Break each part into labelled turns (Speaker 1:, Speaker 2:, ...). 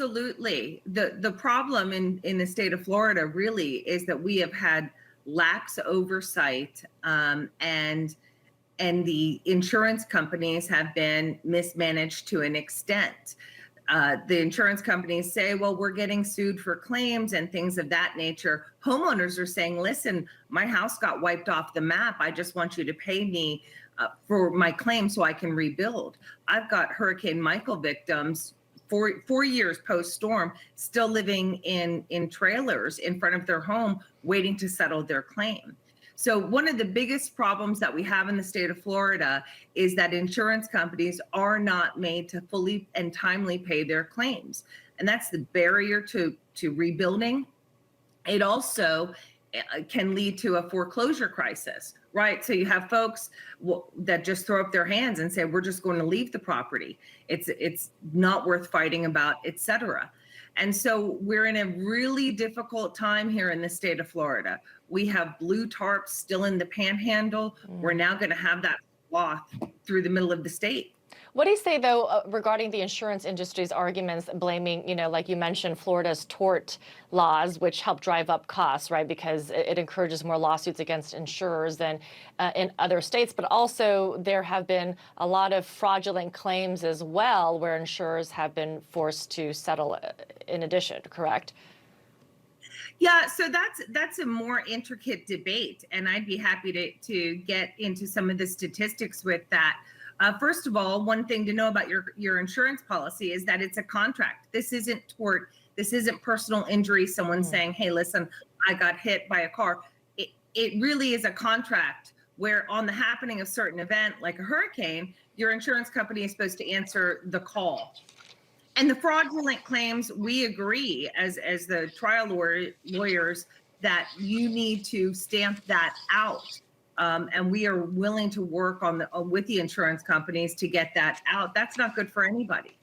Speaker 1: Absolutely. The problem in the state of Florida really is that we have had lax oversight, and the insurance companies have been mismanaged to an extent. The insurance companies say, well, we're getting sued for claims and things of that nature. Homeowners are saying, listen, my house got wiped off the map. I just want you to pay me for my claim so I can rebuild. I've got Hurricane Michael victims 4 years post-storm still living in trailers in front of their home waiting to settle their claim. So one of the biggest problems that we have in the state of Florida is that insurance companies are not made to fully and timely pay their claims. And that's the barrier to rebuilding. It also can lead to a foreclosure crisis, right? So you have folks that just throw up their hands and say, we're just going to leave the property. It's not worth fighting about, et cetera. And so we're in a really difficult time here in the state of Florida. We have blue tarps still in the panhandle. We're now going to have that swath through the middle of the state.
Speaker 2: What do you say, though, regarding the insurance industry's arguments blaming, like you mentioned, Florida's tort laws, which help drive up costs, right, because it encourages more lawsuits against insurers than in other states. But also there have been a lot of fraudulent claims as well where insurers have been forced to settle in addition, correct?
Speaker 1: Yeah, so that's a more intricate debate, and I'd be happy to get into some of the statistics with that. First of all, one thing to know about your insurance policy is that it's a contract. This isn't tort. This isn't personal injury. Someone saying, hey, listen, I got hit by a car. It really is a contract where on the happening of a certain event, like a hurricane, your insurance company is supposed to answer the call. And the fraudulent claims, we agree as the trial lawyers that you need to stamp that out. And we are willing to work with the insurance companies to get that out. That's not good for anybody.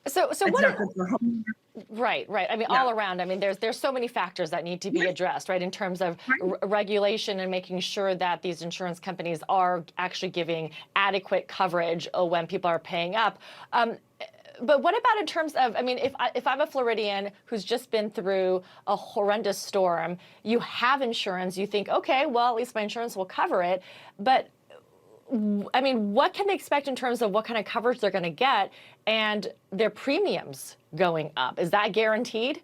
Speaker 2: So
Speaker 1: it's
Speaker 2: what?
Speaker 1: Not good for homeowners.
Speaker 2: Right. I mean, all around. I mean, there's so many factors that need to be addressed, right, in terms of regulation and making sure that these insurance companies are actually giving adequate coverage when people are paying up. But what about in terms of, I mean, if I'm a Floridian who's just been through a horrendous storm, you have insurance, you think, okay, well, at least my insurance will cover it. But I mean, what can they expect in terms of what kind of coverage they're going to get and their premiums going up? Is that guaranteed?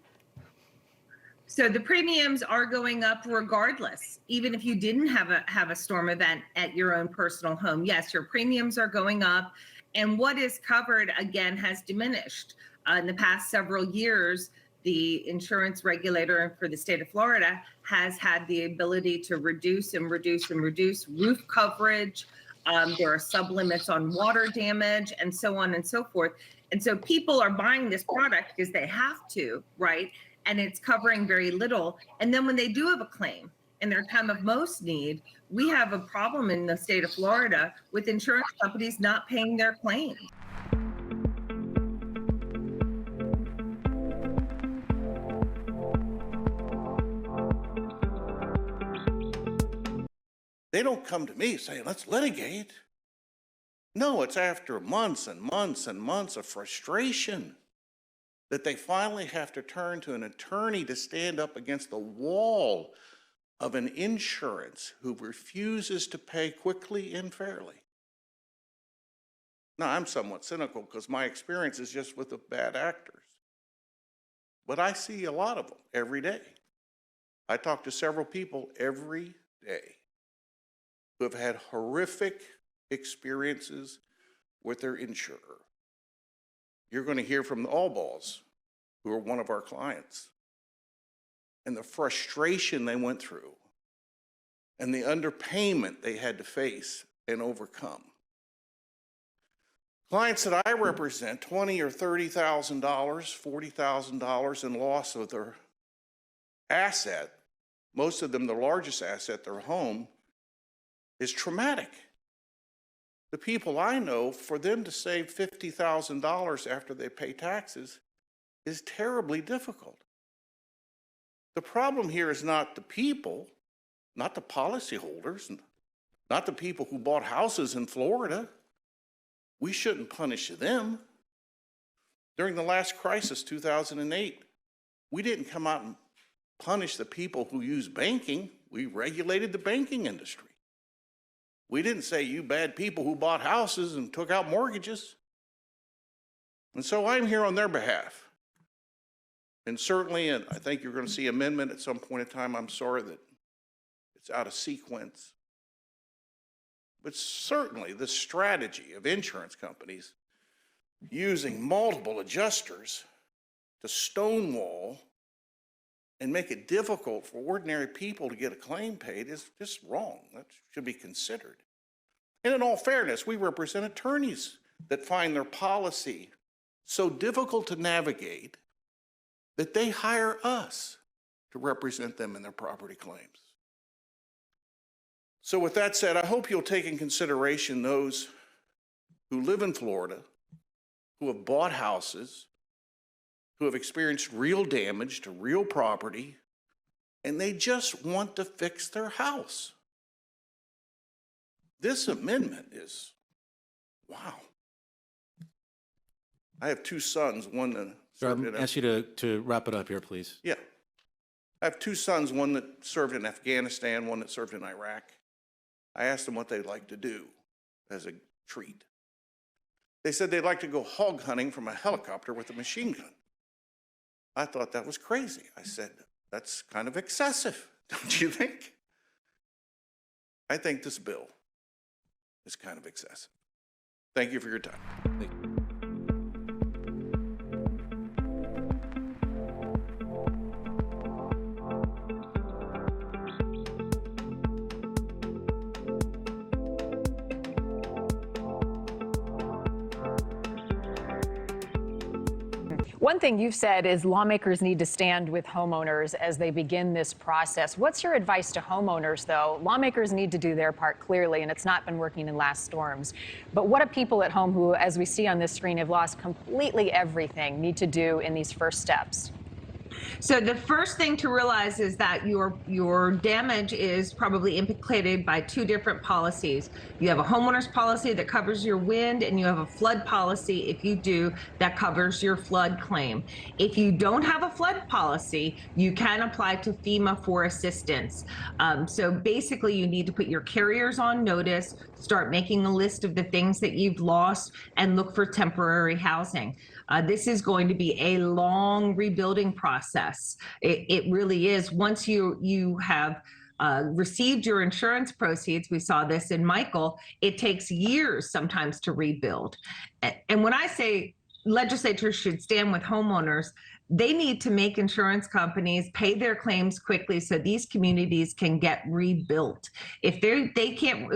Speaker 1: So the premiums are going up regardless, even if you didn't have a storm event at your own personal home. Yes, your premiums are going up. And what is covered, again, has diminished. In the past several years, the insurance regulator for the state of Florida has had the ability to reduce roof coverage. There are sublimits on water damage and so on and so forth. And so people are buying this product because they have to, right? And it's covering very little. And then when they do have a claim, in their time of most need, we have a problem in the state of Florida with insurance companies not paying their claims.
Speaker 3: They don't come to me saying, let's litigate. No, it's after months and months and months of frustration that they finally have to turn to an attorney to stand up against the wall of an insurance who refuses to pay quickly and fairly. Now, I'm somewhat cynical because my experience is just with the bad actors. But I see a lot of them every day. I talk to several people every day who have had horrific experiences with their insurer. You're going to hear from the Allballs, who are one of our clients, and the frustration they went through and the underpayment they had to face and overcome. Clients that I represent, $20,000 or $30,000, $40,000 in loss of their asset, most of them the largest asset, their home, is traumatic. The people I know, for them to save $50,000 after they pay taxes is terribly difficult. The problem here is not the people, not the policyholders, not the people who bought houses in Florida. We shouldn't punish them. During the last crisis, 2008, we didn't come out and punish the people who use banking. We regulated the banking industry. We didn't say, you bad people who bought houses and took out mortgages. And so I'm here on their behalf. And certainly, and I think you're going to see amendment at some point in time. I'm sorry that it's out of sequence. But certainly the strategy of insurance companies using multiple adjusters to stonewall and make it difficult for ordinary people to get a claim paid is just wrong. That should be considered. And in all fairness, we represent attorneys that find their policy so difficult to navigate that they hire us to represent them in their property claims. So with that said, I hope you'll take in consideration those who live in Florida, who have bought houses, who have experienced real damage to real property, and they just want to fix their house. This amendment is, wow. I have two sons, one that served in...
Speaker 4: I ask you to wrap it up here, please.
Speaker 3: Yeah. I have two sons, one that served in Afghanistan, one that served in Iraq. I asked them what they'd like to do as a treat. They said they'd like to go hog hunting from a helicopter with a machine gun. I thought that was crazy. I said, that's kind of excessive, don't you think? I think this bill is kind of excessive. Thank you for your time.
Speaker 4: Thank you.
Speaker 5: One thing you've said is lawmakers need to stand with homeowners as they begin this process. What's your advice to homeowners, though? Lawmakers need to do their part clearly, and it's not been working in last storms. But what do people at home who, as we see on this screen, have lost completely everything need to do in these first steps?
Speaker 1: So the first thing to realize is that your damage is probably implicated by two different policies. You have a homeowner's policy that covers your wind, and you have a flood policy, if you do, that covers your flood claim. If you don't have a flood policy, you can apply to FEMA for assistance. So basically, you need to put your carriers on notice, start making a list of the things that you've lost, and look for temporary housing. This is going to be a long rebuilding process. It really is. Once you have received your insurance proceeds, we saw this in Michael, it takes years sometimes to rebuild. And when I say legislatures should stand with homeowners, they need to make insurance companies pay their claims quickly so these communities can get rebuilt. If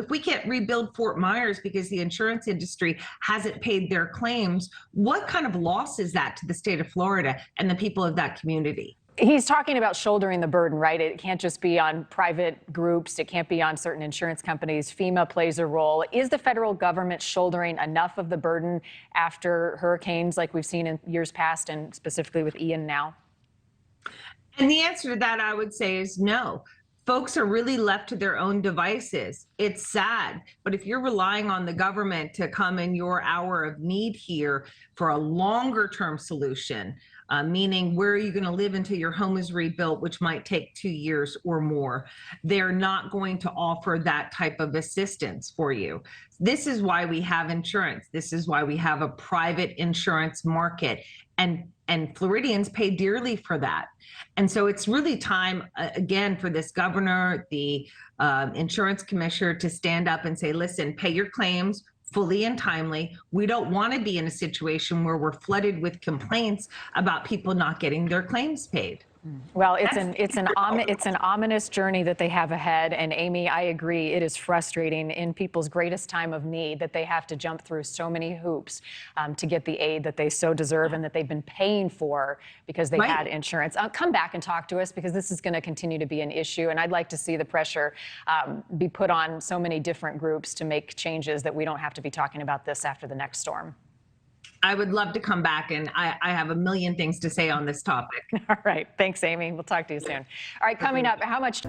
Speaker 1: we can't rebuild Fort Myers because the insurance industry hasn't paid their claims, what kind of loss is that to the state of Florida and the people of that community?
Speaker 5: He's talking about shouldering the burden, right? It can't just be on private groups. It can't be on certain insurance companies. FEMA plays a role. Is the federal government shouldering enough of the burden after hurricanes like we've seen in years past, and specifically with Ian now?
Speaker 1: And the answer to that, I would say, is no. Folks are really left to their own devices. It's sad, but if you're relying on the government to come in your hour of need here for a longer term solution, meaning where are you going to live until your home is rebuilt, which might take 2 years or more, they're not going to offer that type of assistance for you. This is why we have insurance. This is why we have a private insurance market. And Floridians pay dearly for that. And so it's really time, again, for this governor, the insurance commissioner to stand up and say, listen, pay your claims fully and timely. We don't want to be in a situation where we're flooded with complaints about people not getting their claims paid.
Speaker 5: Well, it's an ominous journey that they have ahead. And Amy, I agree, it is frustrating in people's greatest time of need that they have to jump through so many hoops to get the aid that they so deserve and that they've been paying for because they had insurance. Come back and talk to us, because this is going to continue to be an issue. And I'd like to see the pressure be put on so many different groups to make changes that we don't have to be talking about this after the next storm.
Speaker 1: I would love to come back, and I have a million things to say on this topic.
Speaker 5: All right. Thanks, Amy. We'll talk to you soon. All right, coming up, how much...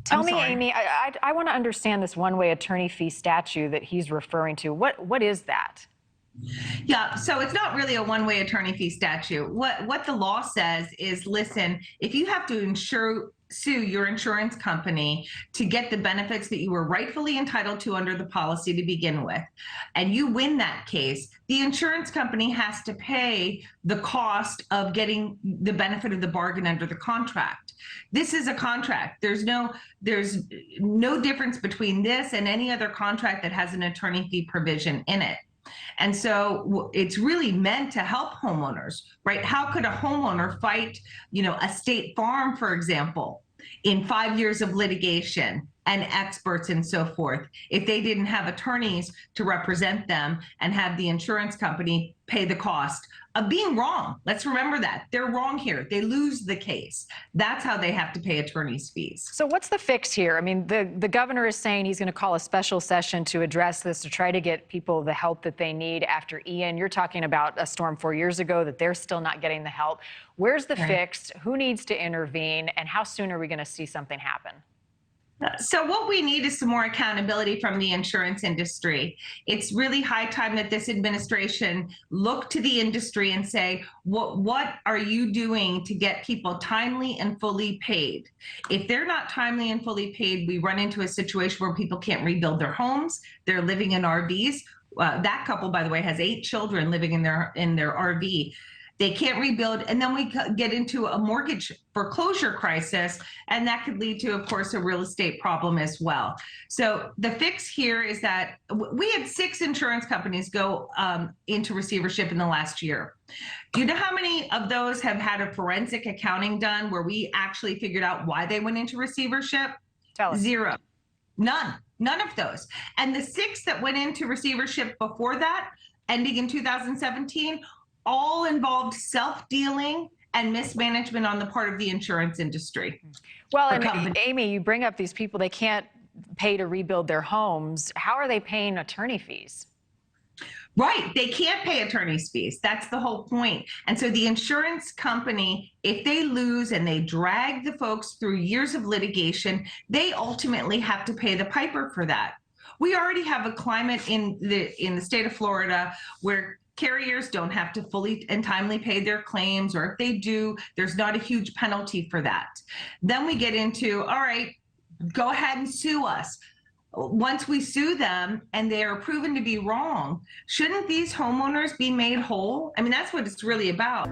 Speaker 5: Tell
Speaker 1: I'm
Speaker 5: me,
Speaker 1: sorry.
Speaker 5: Amy, I want to understand this one-way attorney fee statute that he's referring to. What is that?
Speaker 1: Yeah, so it's not really a one-way attorney fee statute. What the law says is, listen, if you have to sue your insurance company to get the benefits that you were rightfully entitled to under the policy to begin with, and you win that case, the insurance company has to pay the cost of getting the benefit of the bargain under the contract. This is a contract. There's no difference between this and any other contract that has an attorney fee provision in it. And so it's really meant to help homeowners, right? How could a homeowner fight, a State Farm, for example, in 5 years of litigation and experts and so forth, if they didn't have attorneys to represent them and have the insurance company pay the cost of being wrong? Let's remember that. They're wrong here. They lose the case. That's how they have to pay attorney's fees.
Speaker 5: So what's the fix here? I mean, the governor is saying he's going to call a special session to address this, to try to get people the help that they need after Ian. You're talking about a storm 4 years ago that they're still not getting the help. Where's the fix? Who needs to intervene? And how soon are we going to see something happen?
Speaker 1: So what we need is some more accountability from the insurance industry. It's really high time that this administration look to the industry and say, what are you doing to get people timely and fully paid? If they're not timely and fully paid, we run into a situation where people can't rebuild their homes. They're living in RVs. That couple, by the way, has 8 children living in their RV. They can't rebuild, and then we get into a mortgage foreclosure crisis, and that could lead to, of course, a real estate problem as well. So the fix here is that we had 6 insurance companies go into receivership in the last year. Do you know how many of those have had a forensic accounting done where we actually figured out why they went into receivership?
Speaker 5: Tell us.
Speaker 1: 0. None of those. And the 6 that went into receivership before that, ending in 2017, all involved self-dealing and mismanagement on the part of the insurance industry.
Speaker 5: Well, and Amy, you bring up these people, they can't pay to rebuild their homes. How are they paying attorney fees?
Speaker 1: Right, they can't pay attorney's fees. That's the whole point. And so the insurance company, if they lose and they drag the folks through years of litigation, they ultimately have to pay the piper for that. We already have a climate in the state of Florida where carriers don't have to fully and timely pay their claims, or if they do, there's not a huge penalty for that. Then we get into, all right, go ahead and sue us. Once we sue them and they are proven to be wrong, shouldn't these homeowners be made whole? I mean, that's what it's really about.